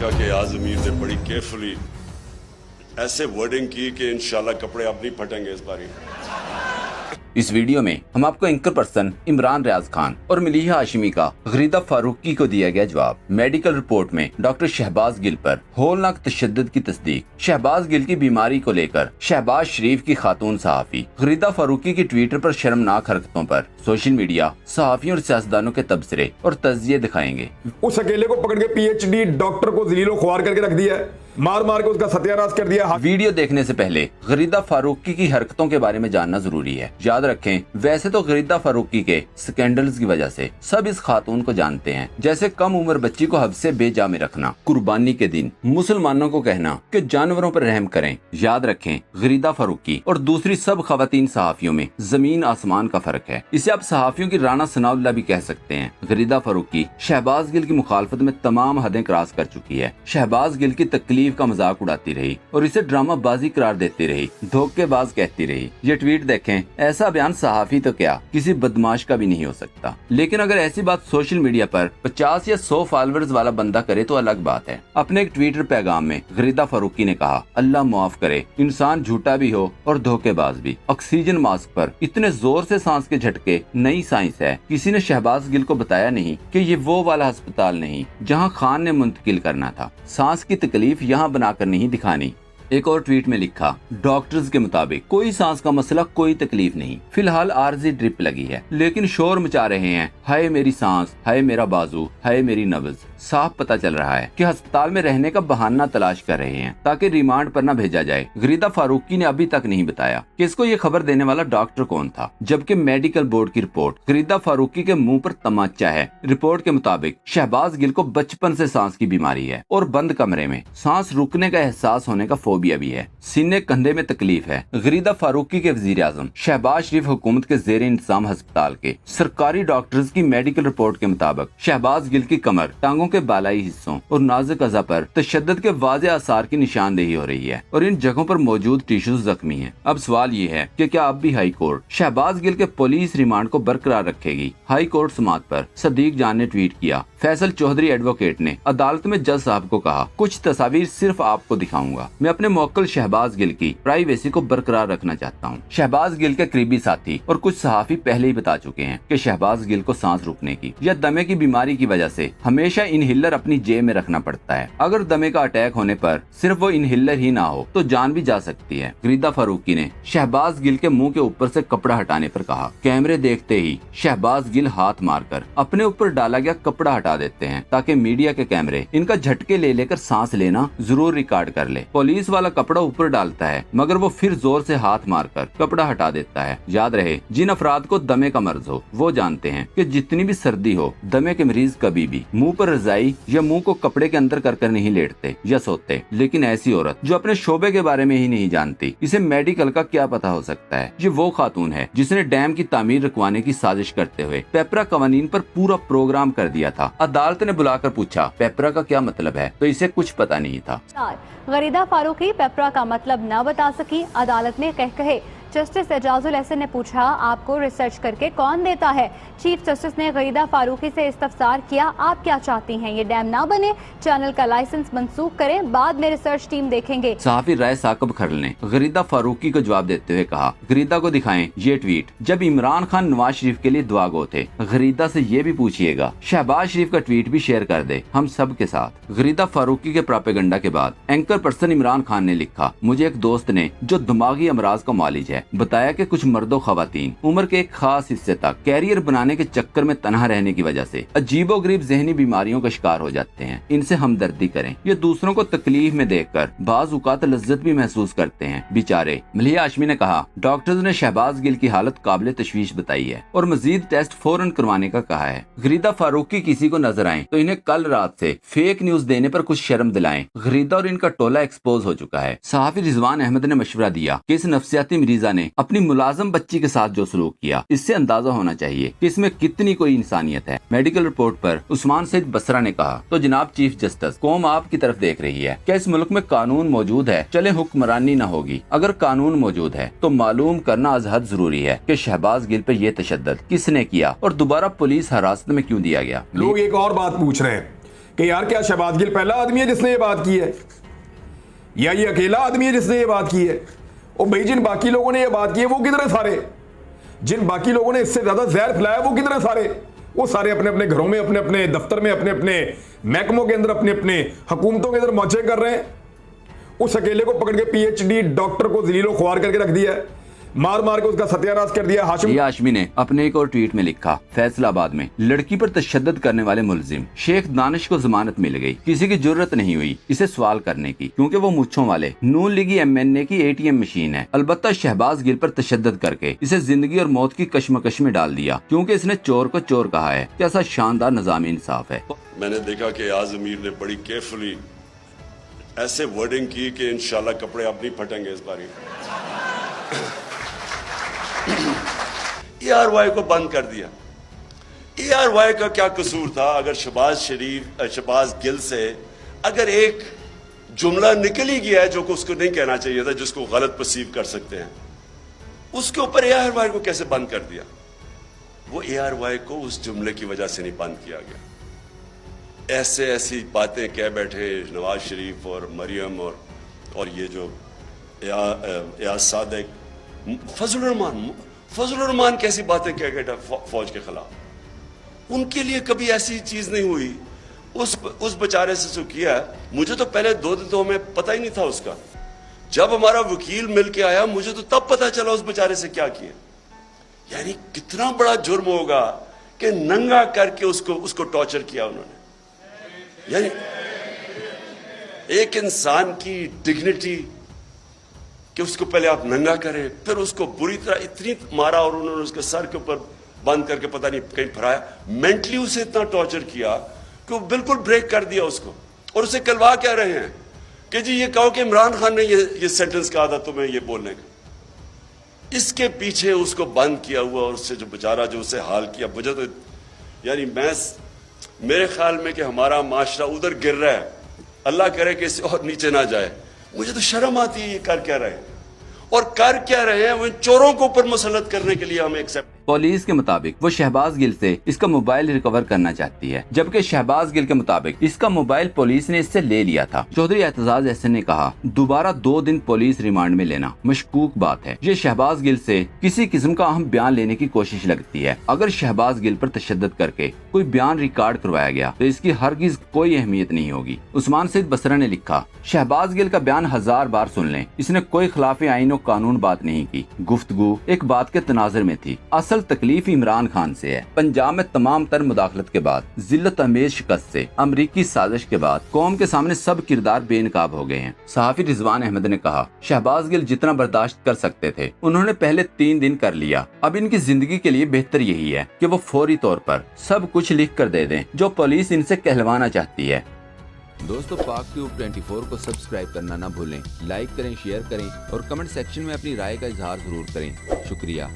देखा कि आजमीर ने बड़ी केयरफुली ऐसे वर्डिंग की कि इंशाल्लाह कपड़े अब नहीं फटेंगे इस बारी। इस वीडियो में हम आपको एंकर पर्सन इमरान रियाज खान और मलीहा हाशमी का गरीदा फारूकी को दिया गया जवाब। मेडिकल रिपोर्ट में डॉक्टर शहबाज गिल पर होलनाक तशद्दुद की तस्दीक। शहबाज गिल की बीमारी को लेकर शहबाज शरीफ की खातून सहाफी। गरीदा फारूकी की ट्विटर पर शर्मनाक हरकतों पर सोशल मीडिया सहाफियों और सियासतदानों के तबसरे और तजिए दिखाएंगे। उस अकेले को पकड़ के पीएचडी डॉक्टर को जलीलो ख्वार करके रख दिया है, मार मार के उसका सत्यानाश कर दिया। वीडियो देखने से पहले गरीदा फारूकी की हरकतों के बारे में जानना जरूरी है। याद रखें, वैसे तो गरीदा फारूकी के स्कैंडल्स की वजह से सब इस खातून को जानते हैं, जैसे कम उम्र बच्ची को हब्स से बेजा में रखना, कुर्बानी के दिन मुसलमानों को कहना कि जानवरों पर रहम करें। याद रखें, गरीदा फारूकी और दूसरी सब खवातीन सहाफियों में जमीन आसमान का फर्क है। इसे आप सहाफियों की राना सनाउल्लाह भी कह सकते हैं। गरीदा फारूकी शहबाज गिल की मुखालफत में तमाम हदें क्रॉस कर चुकी है। शहबाज गिल की तकलीफ का मजाक उड़ाती रही और इसे ड्रामाबाजी करार देती रही, धोखेबाज कहती रही। ये ट्वीट देखें, ऐसा बयान सहाफी तो क्या किसी बदमाश का भी नहीं हो सकता। लेकिन अगर ऐसी बात सोशल मीडिया पर 50 या 100 फॉलोअर्स वाला बंदा करे तो अलग बात है। अपने एक ट्विटर पैगाम में गरीदा फारूकी ने कहा, अल्लाह माफ करे, इंसान झूठा भी हो और धोखेबाज भी। ऑक्सीजन मास्क पर इतने जोर से सांस के झटके नई साइंस है। किसी ने शहबाज गिल को बताया नहीं कि ये वो वाला अस्पताल नहीं जहां खान ने मुंतकिल करना था। सांस की तकलीफ यहाँ बनाकर नहीं दिखानी। एक और ट्वीट में लिखा, डॉक्टर्स के मुताबिक कोई सांस का मसला, कोई तकलीफ नहीं, फिलहाल आर्जी ड्रिप लगी है, लेकिन शोर मचा रहे हैं, हाय मेरी सांस, हाय मेरा बाजू, हाय मेरी नब्ज। साफ पता चल रहा है कि अस्पताल में रहने का बहाना तलाश कर रहे हैं ताकि रिमांड पर न भेजा जाए। गरीदा फारूकी ने अभी तक नहीं बताया कि इसको ये खबर देने वाला डॉक्टर कौन था, जबकि मेडिकल बोर्ड की रिपोर्ट गरीदा फारूकी के मुंह पर तमाचा है। रिपोर्ट के मुताबिक शहबाज गिल को बचपन से सांस की बीमारी है और बंद कमरे में सांस रुकने का एहसास होने का फोबिया भी है। सीने कंधे में तकलीफ है। गरीदा फारूकी के वजीर आजम शहबाज शरीफ हुकूमत के जेर इंतजाम अस्पताल के सरकारी डॉक्टर्स की मेडिकल रिपोर्ट के मुताबिक शहबाज गिल की कमर, टांगों के बालाई हिस्सों और नाजुक अज़ा पर तशद्दुद के वाज़े आसार की निशानदेही हो रही है और इन जगहों पर मौजूद टिश्यूज जख्मी हैं। अब सवाल ये है कि क्या अब भी हाई कोर्ट शहबाज गिल के पुलिस रिमांड को बरकरार रखेगी। हाई कोर्ट समाअत पर सदीक जान ने ट्वीट किया, फैसल चौधरी एडवोकेट ने अदालत में जज साहब को कहा, कुछ तस्वीर सिर्फ आपको दिखाऊंगा। मैं अपने मौक्किल शहबाज गिल की प्राइवेसी को बरकरार रखना चाहता हूँ। शहबाज गिल के करीबी साथी और कुछ सहाफी पहले ही बता चुके हैं कि शहबाज गिल को सांस रुकने की या दमे की बीमारी की वजह से हमेशा इनहेलर अपनी जेब में रखना पड़ता है। अगर दमे का अटैक होने पर सिर्फ वो इनहेलर ही ना हो तो जान भी जा सकती है। गरीदा फारूकी ने शहबाज गिल के मुंह के ऊपर से कपड़ा हटाने पर कहा, कैमरे देखते ही शहबाज गिल हाथ मारकर अपने ऊपर डाला गया कपड़ा हटा देते हैं ताकि मीडिया के कैमरे इनका झटके ले लेकर सांस लेना जरूर रिकॉर्ड कर ले। पुलिस वाला कपड़ा ऊपर डालता है मगर वो फिर जोर से हाथ मारकर कपड़ा हटा देता है। याद रहे, जिन अफराद को दमे का मर्ज हो वो जानते हैं कि जितनी भी सर्दी हो, दमे के मरीज कभी भी मुंह पर रजाई या मुंह को कपड़े के अंदर कर नहीं लेटते या सोते। लेकिन ऐसी औरत जो अपने शोबे के बारे में ही नहीं जानती, इसे मेडिकल का क्या पता हो सकता है। ये वो खातून है जिसने डैम की तामीर रुकवाने की साजिश करते हुए पेपरा कवानीन पर पूरा प्रोग्राम कर दिया था। अदालत ने बुलाकर पूछा, पेपरा का क्या मतलब है, तो इसे कुछ पता नहीं था। गरीदा फारूकी पेपरा का मतलब न बता सकी। अदालत ने कहे जस्टिस एजाजुल एहसन ने पूछा, आपको रिसर्च करके कौन देता है। चीफ जस्टिस ने गरीदा फारूकी से इस्तफसार किया, आप क्या चाहती हैं, ये डैम ना बने, चैनल का लाइसेंस मंसूख करें, बाद में रिसर्च टीम देखेंगे। सहाफी राय साकब खरल ने गरीदा फारूकी को जवाब देते हुए कहा, गरीदा को दिखाएं ये ट्वीट जब इमरान खान नवाज शरीफ के लिए दुआ गो थे। गरीदा से ये भी पूछिएगा, शहबाज शरीफ का ट्वीट भी शेयर कर दे हम सब के साथ। गरीदा फारूकी के प्रोपेगेंडा के बाद एंकर पर्सन इमरान खान ने लिखा, मुझे एक दोस्त ने जो दिमागी अमराज का मालिज है बताया कि कुछ मर्दों खवातीन उम्र के एक खास हिस्से तक कैरियर बनाने के चक्कर में तनहा रहने की वजह से अजीबोगरीब जहनी बीमारियों का शिकार हो जाते हैं। इनसे हमदर्दी करें। ये दूसरों को तकलीफ में देखकर बाज औकात लज्जत भी महसूस करते हैं बेचारे। मलीहा हाशमी ने कहा, डॉक्टर्स ने शहबाज गिल की हालत काबिल तशवीश बताई है और मजीद टेस्ट फौरन करवाने का कहा है। गरीदा फारूकी किसी को नजर आए तो इन्हें कल रात से फेक न्यूज देने पर कुछ शर्म दिलाएं। गरीदा और इनका टोला एक्सपोज हो चुका है। सहाफी रिजवान अहमद ने मशवरा दिया कि इस नफ्सियाती मरीजा ने अपनी मुलाजम बच्ची के साथ जो सलूक किया, इससे अंदाजा होना चाहिए कि इसमें कितनी कोई इंसानियत है। मेडिकल रिपोर्ट पर उस्मान सईद बसरा ने कहा, तो जनाब चीफ जस्टिस, कौम आपकी तरफ देख रही है। क्या इस मुल्क में कानून मौजूद है? चले हुक्मरानी न होगी। अगर कानून मौजूद है तो मालूम करना अजहद जरूरी है कि शहबाज गिल पे ये तशद्दुद किसने किया और दोबारा पुलिस हिरासत में क्यों दिया गया। लोग एक और बात पूछ रहे हैं कि यार क्या शहबाज गिल पहला आदमी है जिसने ये बात की है या ये अकेला आदमी है जिसने ये बात की है? और भाई जिन बाकी लोगों ने ये बात की है वो कितने सारे, जिन बाकी लोगों ने इससे ज्यादा जहर फैलाया वो कितने सारे? वो सारे अपने अपने घरों में, अपने अपने दफ्तर में, अपने अपने महकमों के अंदर, अपने अपने हुकूमतों के अंदर मौजे कर रहे हैं। उस अकेले को पकड़ के पीएचडी डॉक्टर को जलीलो ख्वार करके रख दिया है, मार मार के उसका सत्यानाश कर दिया। हाशमी ने अपने एक और ट्वीट में लिखा, फैसलाबाद में लड़की पर तशद्दुद करने वाले मुलजिम शेख दानिश को जमानत मिल गई। किसी की जरूरत नहीं हुई इसे सवाल करने की, क्योंकि वो मुच्छों वाले नून लीगी MNA की ATM मशीन है। अलबत्ता शहबाज गिल पर तशद्दुद करके इसे जिंदगी और मौत की कश्मकश में डाल दिया, क्योंकि इसने चोर को चोर कहा है। कैसा शानदार निज़ाम इंसाफ है। मैंने देखा कि आज़ अमीर ने बड़ी केयरफुली ऐसे वर्डिंग की कि इंशाल्लाह कपड़े अब नहीं फटेंगे इस बारी। ARY को बंद कर दिया। ARY का क्या कसूर था? अगर शहबाज गिल से अगर एक जुमला निकल ही गया है जो को उसको नहीं कहना चाहिए था, जिसको गलत परसीव कर सकते हैं, उसके ऊपर ARY को कैसे बंद कर दिया? वो ARY को उस जुमले की वजह से नहीं बंद किया गया। ऐसी बातें कह बैठे नवाज शरीफ और मरियम और ये जो एयाज सादिक, फजलुर रहमान कैसी बातें कह गए फौज के खिलाफ। उनके लिए कभी ऐसी चीज नहीं हुई। उस बेचारे से जो किया, मुझे तो पहले 2 दिन तो हमें पता ही नहीं था उसका। जब हमारा वकील मिल के आया मुझे तो तब पता चला उस बेचारे से क्या किया। यानी कितना बड़ा जुर्म होगा कि नंगा करके उसको टॉर्चर किया उन्होंने। यानी एक इंसान की डिग्निटी कि उसको पहले आप नंगा करें, फिर उसको बुरी तरह इतनी मारा और उन्होंने उसके सर के ऊपर बंद करके पता नहीं कहीं फराया, मेंटली उसे इतना टॉर्चर किया कि वो बिल्कुल ब्रेक कर दिया उसको। और उसे कलवा कह रहे हैं कि जी ये कहो कि इमरान खान ने ये सेंटेंस कहा था तुम्हें ये बोलने का। इसके पीछे उसको बंद किया हुआ और उससे जो बेचारा जो उसे हाल किया, मुझे तो यानी मेरे ख्याल में कि हमारा माशरा उधर गिर रहा है, अल्लाह करे कि इससे और नीचे ना जाए। मुझे तो शर्म आती है ये कर क्या रहे हैं, और कर क्या रहे हैं वो चोरों को ऊपर मुसल्लत करने के लिए हमें एक्सेप्ट। पुलिस के मुताबिक वो शहबाज गिल से इसका मोबाइल रिकवर करना चाहती है, जबकि शहबाज गिल के मुताबिक इसका मोबाइल पुलिस ने इससे ले लिया था। चौधरी एतजाज एहसन ने कहा, दोबारा 2 दिन पुलिस रिमांड में लेना मशकूक बात है। ये शहबाज गिल से किसी किस्म का अहम बयान लेने की कोशिश लगती है। अगर शहबाज गिल पर तशद्दुद करके कोई बयान रिकॉर्ड करवाया गया तो इसकी हरगिज कोई अहमियत नहीं होगी। उस्मान सईद बसरा ने लिखा, शहबाज गिल का बयान 1000 बार सुन लें, इसने कोई खिलाफ आईन और कानून बात नहीं की। गुफ्तगू एक बात के तनाजुर में थी। असल तकलीफ इमरान खान से है। पंजाब में तमाम तर मुदाखलत के बाद, जिल्लत अमेज शिकस्त से, अमरीकी साजिश के बाद कौम के सामने सब किरदार बेनकाब हो गए हैं। सहाफी रिजवान अहमद ने कहा, शहबाज गिल जितना बर्दाश्त कर सकते थे उन्होंने पहले 3 दिन कर लिया। अब इनकी जिंदगी के लिए बेहतर यही है कि वो फौरी तौर पर सब कुछ लिख कर दे दें जो पुलिस इनसे कहलवाना चाहती है। दोस्तों, पाक ट्यूब 24 को सब्सक्राइब करना ना भूलें। लाइक करें, शेयर करें और कमेंट सेक्शन में अपनी राय का इजहार जरूर करें। शुक्रिया।